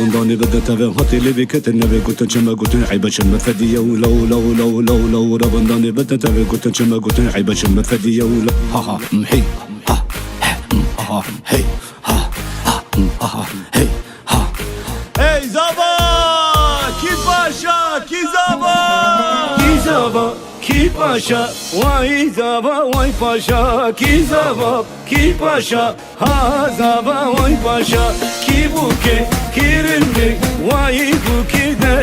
ربنداني بدأت هاتي لي بكت النبي قلت شما قلت عيبة شما فدية ولو ربنداني بدأت قلت شما قلت عيبة شما فدية ولو ها محي ها هي ها هي ها Ey Zaba! Ki paşa, ki Zaba! Ki zaba, ki paşa, vay zaba, vay paşa. Ki zaba, ki paşa, ha zaba, vay paşa. Ki buke, ki rindik, vay buke del.